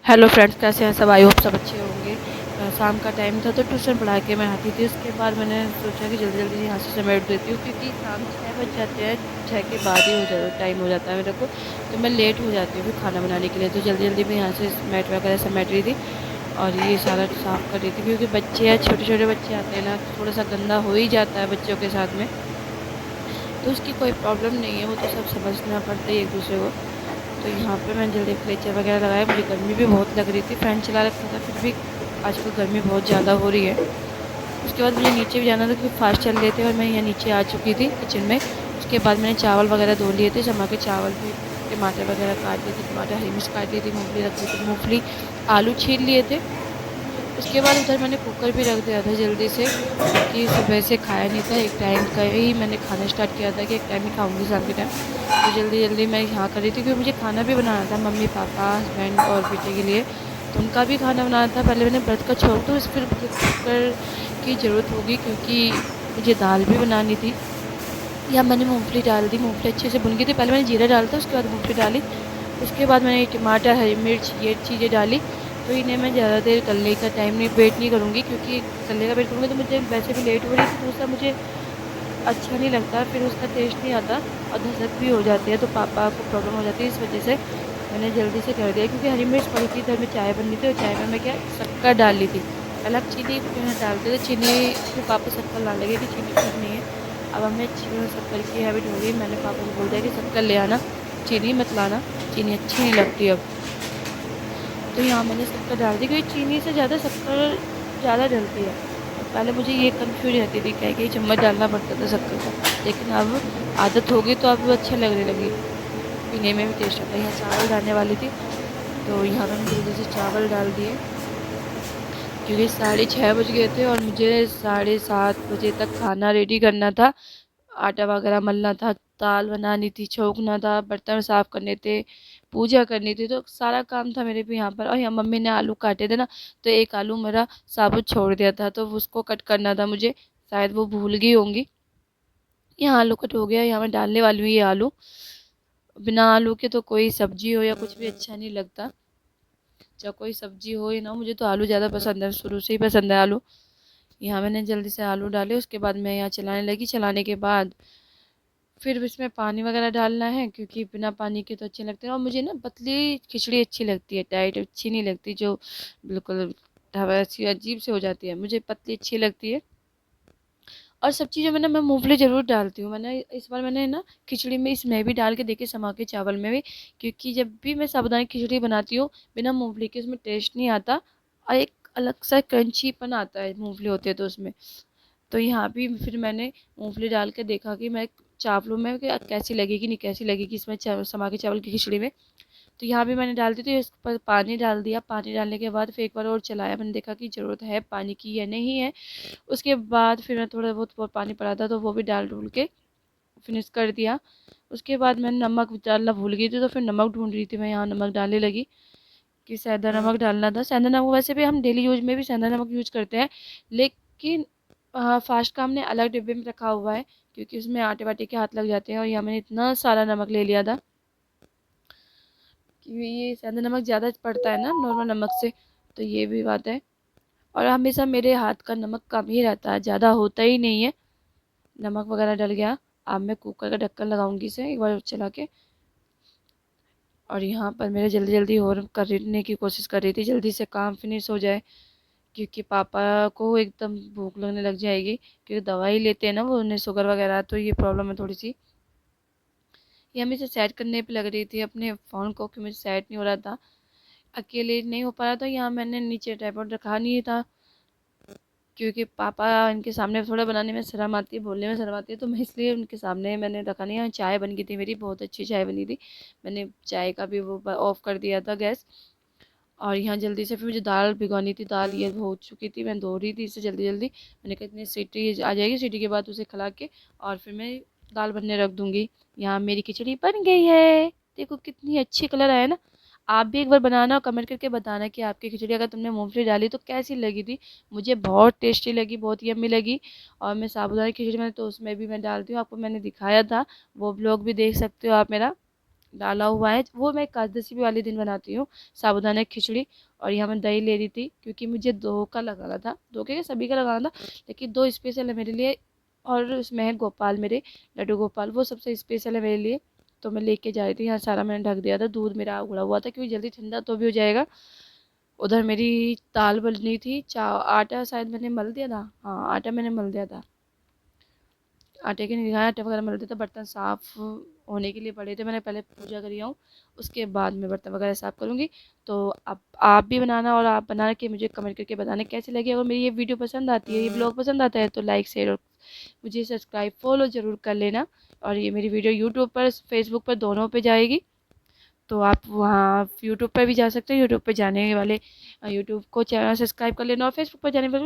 Hello friends, कैसे हैं सब? आई होप सब अच्छे होंगे। शाम का टाइम था तो ट्यूशन पढ़ा के मैं आती थी। उसके बाद मैंने सोचा कि जल्दी जल्दी यहाँ से समेट देती हूँ, क्योंकि शाम 6 बज जाते हैं। 6 के बाद ही हो जाता टाइम हो जाता है मेरे को, तो मैं लेट हो जाती हूँ फिर खाना बनाने के लिए। तो जल्दी जल्दी मैं यहाँ से मैट वगैरह समेट रही थी और ये सारा साफ़ कर रही थी, क्योंकि बच्चे हैं, छोटे छोटे बच्चे आते हैं ना, तो थोड़ा सा गंदा हो ही जाता है बच्चों के साथ में। तो उसकी कोई प्रॉब्लम नहीं है, वो तो सब समझना पड़ता है एक दूसरे को। तो यहाँ पे मैंने जल्दी क्लेचर वगैरह लगाया। मुझे गर्मी भी बहुत लग रही थी, फ़ैन चला रखा था, फिर भी आजकल गर्मी बहुत ज़्यादा हो रही है। उसके बाद मुझे नीचे भी जाना था, क्योंकि फास्ट चल रहे थे और मैं यहाँ नीचे आ चुकी थी किचन में। उसके बाद मैंने चावल वगैरह धो लिए थे, समा के चावल भी, टमाटर वगैरह काट लिए थे, टमाटर हरी मिर्च काट ली थी, मूँगफली रख दी थी, मूँगफली आलू छील लिए थे। उसके बाद उधर मैंने कुकर भी रख दिया था जल्दी से, क्योंकि सुबह से खाया नहीं था। एक टाइम का ही मैंने खाना स्टार्ट किया था कि एक टाइम ही खाऊंगी शाम के टाइम। तो जल्दी जल्दी मैं यहाँ कर रही थी, क्योंकि मुझे खाना भी बनाना था मम्मी पापा हस्बैंड और बेटे के लिए। तो उनका भी खाना बनाना था। पहले मैंने व्रत का छोड़, तो फिर मुझे कुकर की ज़रूरत होगी, क्योंकि मुझे दाल भी बनानी थी। या मैंने मूँगफली डाल दी, मूँगफली अच्छे से भुन गई थी। पहले मैंने जीरा डाला था, उसके बाद मूँगफली डाली। उसके बाद मैंने टमाटर हरी मिर्च ये चीज़ें डाली। तो इन्हें मैं ज़्यादा देर तलने का टाइम नहीं वेट नहीं करूँगी, क्योंकि तलने का वेट करूँगी तो मुझे वैसे भी लेट हो रही थी, दूसरा मुझे अच्छा नहीं लगता, फिर उसका टेस्ट नहीं आता और धसक भी हो जाती है, तो पापा को प्रॉब्लम हो जाती है। इस वजह से मैंने जल्दी से कर दिया, क्योंकि हरी मिर्च पड़ी थी, इधर में चाय बन रही थी और चाय में मैं क्या शक्कर डाल ली थी। पहले आप चीनी डालते थे, चीनी फिर पापा शक्कर लाने लगे कि चीनी ठीक नहीं है। अब हमें शक्कर की हैबिट हो गई। मैंने पापा को बोल दिया कि शक्कर ले आना, चीनी मत लाना, चीनी अच्छी नहीं लगती अब। तो यहाँ मैंने शक्कर डाल दी, क्योंकि चीनी से ज़्यादा शक्कर ज़्यादा डलती है। और पहले मुझे ये कन्फ्यूज रहती थी क्या कि चम्मच डालना पड़ता था शक्कर का, लेकिन अब आदत हो गई तो अब अच्छा लगने लगी, पीने में भी टेस्ट आता है। यहाँ चावल डालने वाली थी, तो यहाँ मैंने जल्दी से चावल डाल दिए, क्योंकि 6:30 बज गए थे और मुझे 7:30 बजे तक खाना रेडी करना था। आटा वगैरह मलना था, दाल बनानी थी, छौंकना था, बर्तन साफ़ करने थे, पूजा करनी थी, तो सारा काम था मेरे भी यहाँ पर। और यहाँ मम्मी ने आलू काटे थे ना, तो एक आलू मेरा साबुत छोड़ दिया था, तो उसको कट करना था मुझे, शायद वो भूल गई होंगी। यहाँ आलू कट हो गया। यहाँ मैं डालने वाली हूँ ये आलू। बिना आलू के तो कोई सब्जी हो या कुछ भी अच्छा नहीं लगता, चाहे कोई सब्जी हो या ना, मुझे तो आलू ज़्यादा पसंद है, शुरू से ही पसंद है आलू। यहाँ मैंने जल्दी से आलू डाले, उसके बाद मैं यहाँ चलाने लगी। चलाने के बाद फिर इसमें पानी वगैरह डालना है, क्योंकि बिना पानी के तो अच्छे लगते हैं। और मुझे ना पतली खिचड़ी अच्छी लगती है, टाइट अच्छी नहीं लगती, जो बिल्कुल ऐसी अजीब से हो जाती है, मुझे पतली अच्छी लगती है। और सब चीज़ों में ना मैं मूंगफली ज़रूर डालती हूँ। मैंने इस बार मैंने ना खिचड़ी में इसमें भी डाल के देखी, समा के चावल में भी, क्योंकि जब भी मैं साबूदाना की खिचड़ी बनाती हूँ बिना मूंगफली के उसमें टेस्ट नहीं आता, और एक अलग सा क्रंचीपन आता है मूंगफली होती है तो उसमें। तो यहाँ भी फिर मैंने मूंगफली डाल के देखा कि मैं चावलों में कि कैसी लगेगी नहीं कैसी लगेगी इसमें समा के चावल की खिचड़ी में। तो यहाँ भी मैंने डाल दी, तो इस पर पानी डाल दिया। पानी डालने के बाद फिर एक बार और चलाया, मैंने देखा कि ज़रूरत है पानी की या नहीं है। उसके बाद फिर मैं थोड़ा बहुत पानी पड़ा था तो वो भी डाल डूल के फिनिश कर दिया। उसके बाद मैंने नमक डालना भूल गई थी, तो फिर नमक ढूंढ रही थी मैं, यहाँ नमक डालने लगी कि सेंधा नमक डालना था। सेंधा नमक वैसे भी हम डेली यूज में भी सेंधा नमक यूज करते हैं, लेकिन फास्ट का हमने अलग डिब्बे में रखा हुआ है, क्योंकि उसमें आटे वाटे के हाथ लग जाते हैं। और यहाँ मैंने इतना सारा नमक ले लिया था कि ये सेंधा नमक ज़्यादा पड़ता है ना नॉर्मल नमक से, तो ये भी बात है। और हमेशा मेरे हाथ का नमक कम ही रहता है, ज़्यादा होता ही नहीं है। नमक वगैरह डल गया। अब मैं कुकर का ढक्कन लगाऊंगी इसे एक बार चला के। और यहाँ पर मेरे जल्दी जल्दी और करने की कोशिश कर रही थी, जल्दी से काम फिनिश हो जाए, क्योंकि पापा को एकदम भूख लगने लग जाएगी, क्योंकि दवाई लेते हैं ना वो, उन्हें शुगर वगैरह, तो ये प्रॉब्लम है थोड़ी सी। ये हमें से सेट करने पे लग रही थी अपने फ़ोन को, कि मुझे सेट नहीं हो रहा था, अकेले नहीं हो पा रहा था। यहाँ मैंने नीचे ट्राइपॉड रखा नहीं था, क्योंकि पापा इनके सामने थोड़ा बनाने में शर्म आती है, बोलने में शर्म आती है, तो मैं इसलिए उनके सामने मैंने रखा नहीं। यहाँ चाय बन गई थी मेरी, बहुत अच्छी चाय बनी थी। मैंने चाय का भी वो ऑफ़ कर दिया था गैस। और यहाँ जल्दी से फिर मुझे दाल भिगोनी थी, दाल ये हो चुकी थी, मैं धो रही थी इसे जल्दी जल्दी। मैंने कहा इतनी सीटी आ जाएगी, सीटी के बाद उसे खिला के और फिर मैं दाल बनने रख दूँगी। यहाँ मेरी खिचड़ी बन गई है, देखो कितनी अच्छी कलर आया ना। आप भी एक बार बनाना और कमेंट करके बताना कि आपकी खिचड़ी अगर तुमने मूँगफली डाली तो कैसी लगी थी। मुझे बहुत टेस्टी लगी, बहुत यम्मी लगी। और मैं साबूदाना की खिचड़ी में तो उसमें भी मैं डालती हूँ, आपको मैंने दिखाया था, वो व्लॉग भी देख सकते हो आप मेरा। डाला हुआ है। वो मैं एकादशी वाले दिन बनाती हूँ, साबूदाना खिचड़ी। और यहाँ मैं दही ले रही थी क्योंकि मुझे 2 का लगाना था, 2 के सभी का लगाना था, लेकिन 2 स्पेशल है मेरे लिए। और उसमें है गोपाल, मेरे लड्डू गोपाल, वो सबसे स्पेशल है मेरे लिए। तो मैं लेके जा रही थी, यहाँ सारा मैंने ढक दिया था, दूध मेरा उबला हुआ था क्योंकि जल्दी ठंडा तो भी हो जाएगा। उधर मेरी दाल बनी थी, चा आटा शायद मैंने मल दिया था, हाँ आटा मैंने मल दिया था। आटे की नहीं दिखाया, आटा वगैरह मल दिया था। बर्तन साफ़ होने के लिए पड़े थे, मैंने पहले पूजा करी हूँ, उसके बाद मैं बर्तन वगैरह साफ़ करूँगी। तो अब आप भी बनाना, और आप बना के मुझे कमेंट करके बताना कैसी लगी। अगर मेरी ये वीडियो पसंद आती है, ये ब्लॉग पसंद आता है, तो लाइक शेयर और मुझे सब्सक्राइब फॉलो ज़रूर कर लेना। और ये मेरी वीडियो यूट्यूब पर, फेसबुक पर, दोनों पे जाएगी। तो आप वहाँ यूट्यूब पर भी जा सकते हैं, यूट्यूब पे जाने वाले यूट्यूब को चैनल सब्सक्राइब कर लेना, और फेसबुक पर जाने वाले